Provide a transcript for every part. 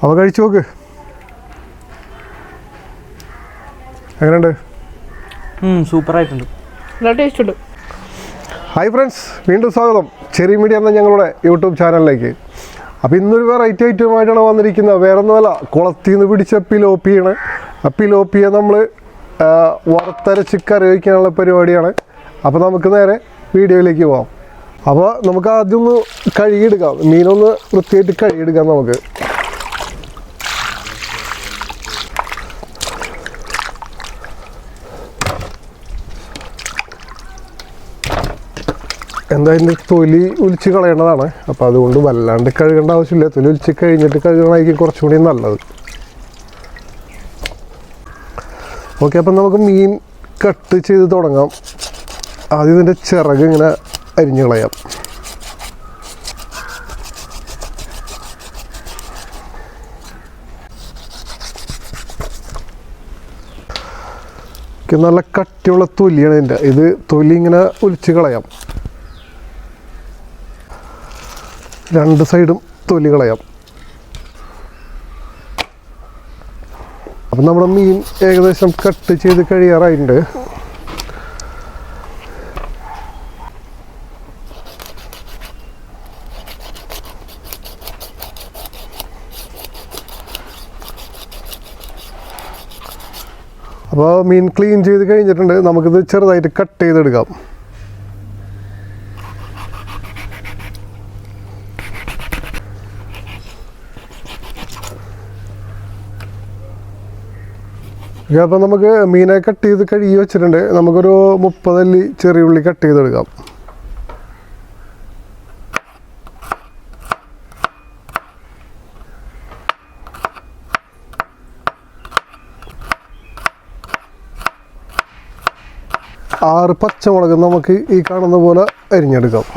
അവ കഴിച്ചു നോക്ക്, എങ്ങനെയുണ്ട്? സൂപ്പറായിട്ടുണ്ട്, നല്ല ടേസ്റ്റ് ഉണ്ട്. ഹായ് ഫ്രണ്ട്സ്, വീണ്ടും സ്വാഗതം ചെറിയ മീഡിയ എന്ന ഞങ്ങളുടെ യൂട്യൂബ് ചാനലിലേക്ക്. അപ്പോൾ ഇന്നൊരു വെറൈറ്റി ഐറ്റമായിട്ടാണ് വന്നിരിക്കുന്നത്. വേറെ ഒന്നുമല്ല, കുളത്തിൽ നിന്ന് പിടിച്ച പിലോപ്പിയാണ്. ആ പിലോപ്പിയെ നമ്മൾ വറുത്തരച്ച് കറി വയ്ക്കാനുള്ള പരിപാടിയാണ്. അപ്പോൾ നമുക്ക് നേരെ വീഡിയോയിലേക്ക് പോകാം. അപ്പോൾ നമുക്ക് ആദ്യം ഒന്ന് കഴുകിയെടുക്കാം, മീനൊന്ന് വൃത്തിയായിട്ട് കഴുകിയെടുക്കാം. നമുക്ക് എന്തായാലും തൊലി ഒലിച്ച് കളയേണ്ടതാണ്. അപ്പോൾ അതുകൊണ്ട് വല്ലാണ്ട് കഴുകേണ്ട ആവശ്യമില്ല. തൊലി ഒലിച്ച് കഴിഞ്ഞിട്ട് കഴുകണമായിരിക്കും കുറച്ചും കൂടി നല്ലത്. ഓക്കെ, അപ്പം നമുക്ക് മീൻ കട്ട് ചെയ്ത് തുടങ്ങാം. ആദ്യം ഇതിൻ്റെ ചിറക് ഇങ്ങനെ അരിഞ്ഞു കളയാം. നല്ല കട്ടിയുള്ള തൊലിയാണ് ഇതിൻ്റെ. ഇത് തൊലി ഇങ്ങനെ ഒലിച്ച് കളയാം. രണ്ട് സൈഡും തൊലി കളയാം. അപ്പം നമ്മുടെ മീൻ ഏകദേശം കട്ട് ചെയ്ത് കഴിയാറായിട്ടുണ്ട്. അപ്പോൾ മീൻ ക്ലീൻ ചെയ്ത് കഴിഞ്ഞിട്ടുണ്ട്. നമുക്കിത് ചെറുതായിട്ട് കട്ട് ചെയ്തെടുക്കാം. അപ്പോൾ നമുക്ക് മീനെ കട്ട് ചെയ്ത് കഴുകി വെച്ചിട്ടുണ്ട്. നമുക്കൊരു 30 അല്ലി ചെറിയ ഉള്ളി കട്ട് ചെയ്തെടുക്കാം. ആറ് പച്ചമുളക് നമുക്ക് ഈ കാണുന്ന പോലെ അരിഞ്ഞെടുക്കാം.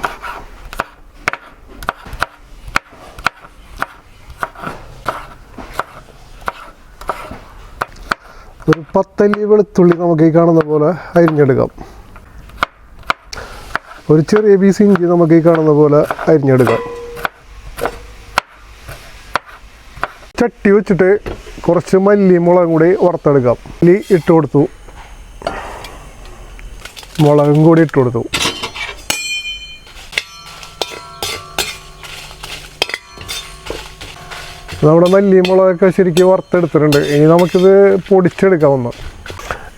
ഒരു 10 അല്ലി വെളുത്തുള്ളി നമുക്ക് ഈ കാണുന്ന പോലെ അരിഞ്ഞെടുക്കാം. ഒരു ചെറിയ പീസ് ഇഞ്ചി നമുക്ക് ഈ കാണുന്ന പോലെ അരിഞ്ഞെടുക്കാം. ചട്ടി വെച്ചിട്ട് കുറച്ച് മല്ലി മുളകും കൂടി വറുത്തെടുക്കാം. മല്ലി ഇട്ട് കൊടുത്തു, മുളകും കൂടി ഇട്ട് കൊടുത്തു. നമ്മുടെ മല്ലി മുളകൊക്കെ ശരിക്കും വറുത്തെടുത്തിട്ടുണ്ട്. ഇനി നമുക്കിത് പൊടിച്ചെടുക്കാവുന്ന.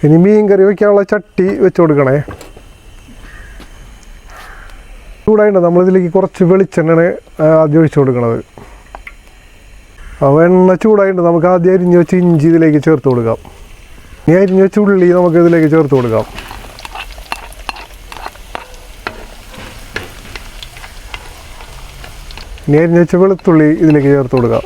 ഇനി മീൻ കറി വയ്ക്കാനുള്ള ചട്ടി വെച്ച് കൊടുക്കണേ. ചൂടായിട്ട് നമ്മളിതിലേക്ക് കുറച്ച് വെളിച്ചെണ്ണയാണ് ആദ്യം ഒഴിച്ചു കൊടുക്കണത്. എണ്ണ ചൂടായിട്ട് നമുക്ക് ആദ്യം അരിഞ്ഞ് വെച്ച് ഇഞ്ചി ഇതിലേക്ക് ചേർത്ത് കൊടുക്കാം. ഇനി അരിഞ്ഞ് വെച്ച് ഉള്ളി നമുക്ക് ഇതിലേക്ക് ചേർത്ത് കൊടുക്കാം. ഇനി അരിഞ്ഞ് വെച്ച് വെളുത്തുള്ളി ഇതിലേക്ക് ചേർത്ത് കൊടുക്കാം.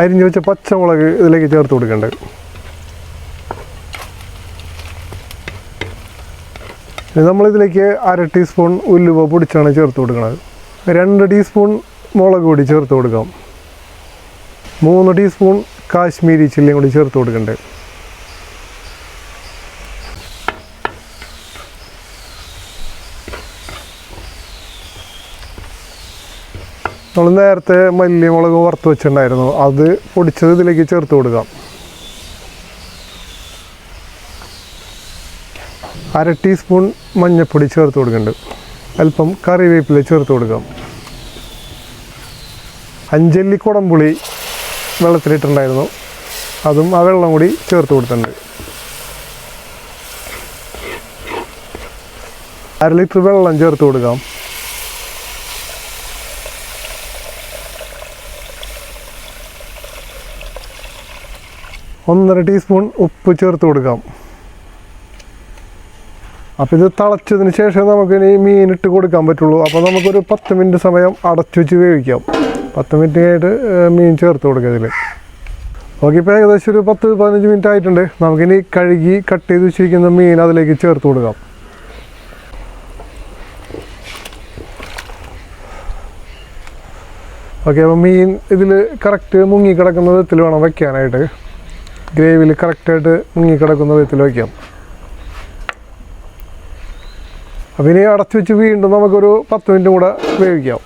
അരിഞ്ഞ് വെച്ച പച്ചമുളക് ഇതിലേക്ക് ചേർത്ത് കൊടുക്കേണ്ടത്. നമ്മളിതിലേക്ക് 1/2 ടീസ്പൂൺ ഉലുവ പൊടിച്ചാണ് ചേർത്ത് കൊടുക്കുന്നത്. 2 ടീസ്പൂൺ മുളക് പൊടി ചേർത്ത് കൊടുക്കാം. 3 ടീസ്പൂൺ കാശ്മീരി ചില്ലിയും കൂടി ചേർത്ത് കൊടുക്കേണ്ടത്. നമ്മൾ നേരത്തെ മല്ലി മുളക് വറുത്ത് വെച്ചിട്ടുണ്ടായിരുന്നു, അത് പൊടിച്ചത് ഇതിലേക്ക് ചേർത്ത് കൊടുക്കാം. 1/2 ടീസ്പൂൺ മഞ്ഞൾപ്പൊടി ചേർത്ത് കൊടുക്കുന്നുണ്ട്. അല്പം കറിവേപ്പില ചേർത്ത് കൊടുക്കാം. 5 അല്ലി കുടംപുളി വെള്ളത്തിലിട്ടുണ്ടായിരുന്നു, അതും ആ വെള്ളം കൂടി ചേർത്ത് കൊടുത്തിട്ടുണ്ട്. 1/2 ലിറ്റർ വെള്ളം ചേർത്ത് കൊടുക്കാം. 1/2 ടീസ്പൂൺ ഉപ്പ് ചേർത്ത് കൊടുക്കാം. അപ്പോൾ ഇത് തിളച്ചതിന് ശേഷം നമുക്കിനി മീനിട്ട് കൊടുക്കാൻ പറ്റുള്ളൂ. അപ്പോൾ നമുക്കൊരു 10 മിനിറ്റ് സമയം അടച്ചു വെച്ച് വേവിക്കാം. 10 മിനിറ്റ് കഴിഞ്ഞിട്ട് മീൻ ചേർത്ത് കൊടുക്കുക ഇതിൽ. ഓക്കെ, ഇപ്പോൾ ഏകദേശം ഒരു 10-15 മിനിറ്റ് ആയിട്ടുണ്ട്. നമുക്കിനി കഴുകി കട്ട് ചെയ്ത് വെച്ചിരിക്കുന്ന മീൻ അതിലേക്ക് ചേർത്ത് കൊടുക്കാം. ഓക്കെ, അപ്പോൾ മീൻ ഇതിൽ കറക്റ്റ് മുങ്ങിക്കിടക്കുന്ന വിധത്തിൽ വേണം വയ്ക്കാനായിട്ട്. ഗ്രേവിയിൽ കറക്റ്റായിട്ട് മുങ്ങിക്കിടക്കുന്ന വിധത്തിൽ വയ്ക്കാം. അപ്പോൾ ഇനി അടച്ചു വെച്ച് വീണ്ടും നമുക്കൊരു 10 മിനിറ്റും കൂടെ വേവിക്കാം.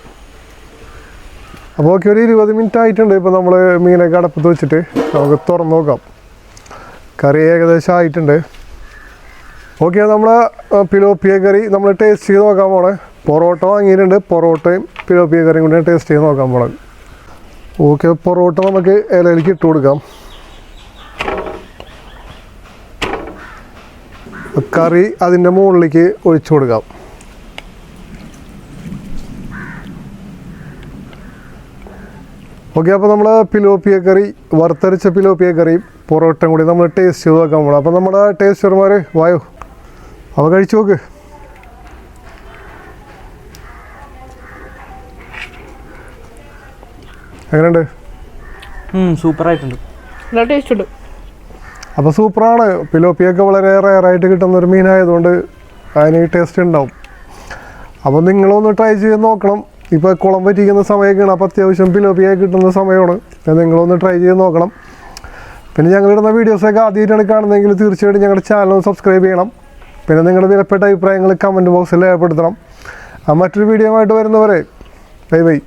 അപ്പോൾ ഓക്കെ, ഒരു 20 മിനിറ്റ് ആയിട്ടുണ്ട്. ഇപ്പോൾ നമ്മൾ മീനൊക്കെ അടപ്പത്ത് വെച്ചിട്ട് നമുക്ക് തുറന്ന് നോക്കാം. കറി ഏകദേശം ആയിട്ടുണ്ട്. ഓക്കെ, നമ്മൾ പിലോപ്പിയ കറി നമ്മൾ ടേസ്റ്റ് ചെയ്ത് നോക്കാൻ പോണേ. പൊറോട്ട വാങ്ങിയിട്ടുണ്ട്. പൊറോട്ടയും പിലോപ്പിയ കറിയും കൂടി ടേസ്റ്റ് ചെയ്ത് നോക്കാൻ പോണത്. ഓക്കെ, പൊറോട്ട നമുക്ക് ഇലയിലേക്ക് ഇട്ട് കൊടുക്കാം. കറി അതിൻ്റെ മുകളിലേക്ക് ഒഴിച്ചു കൊടുക്കാം. ഓക്കെ, അപ്പോൾ നമ്മൾ പിലോപ്പിയ കറി, വറുത്തരച്ച പിലോപ്പിയ കറിയും പൊറോട്ടയും കൂടി നമ്മൾ ടേസ്റ്റ് ചെയ്ത് നോക്കാൻ പോകണം. അപ്പോൾ നമ്മുടെ ടേസ്റ്റർമാർ വായോ, അപ്പോൾ കഴിച്ചു നോക്ക്. എങ്ങനെയുണ്ട്? സൂപ്പറായിട്ടുണ്ട്. നല്ല ടേസ്റ്റ് ഉണ്ട്. അപ്പോൾ സൂപ്പറാണ്. പിലോപ്പിയൊക്കെ വളരെ റയറായിട്ട് കിട്ടുന്നൊരു മീനായതുകൊണ്ട് അതിന് ടേസ്റ്റ് ഉണ്ടാവും. അപ്പോൾ നിങ്ങളൊന്ന് ട്രൈ ചെയ്ത് നോക്കണം. ഇപ്പോൾ കുളം പറ്റിക്കുന്ന സമയമൊക്കെയാണ്. അപ്പോൾ അത്യാവശ്യം പിലോപ്പിയൊക്കെ കിട്ടുന്ന സമയമാണ്. നിങ്ങളൊന്ന് ട്രൈ ചെയ്ത് നോക്കണം. പിന്നെ ഞങ്ങളിടുന്ന വീഡിയോസൊക്കെ ആദ്യമായിട്ടാണ് കാണുന്നതെങ്കിൽ തീർച്ചയായിട്ടും ഞങ്ങളുടെ ചാനൽ സബ്സ്ക്രൈബ് ചെയ്യണം. പിന്നെ നിങ്ങളുടെ വിലപ്പെട്ട അഭിപ്രായങ്ങൾ കമൻറ്റ് ബോക്സിൽ രേഖപ്പെടുത്തണം. മറ്റൊരു വീഡിയോ ആയിട്ട് വരുന്നവരെ ബൈ ബൈ.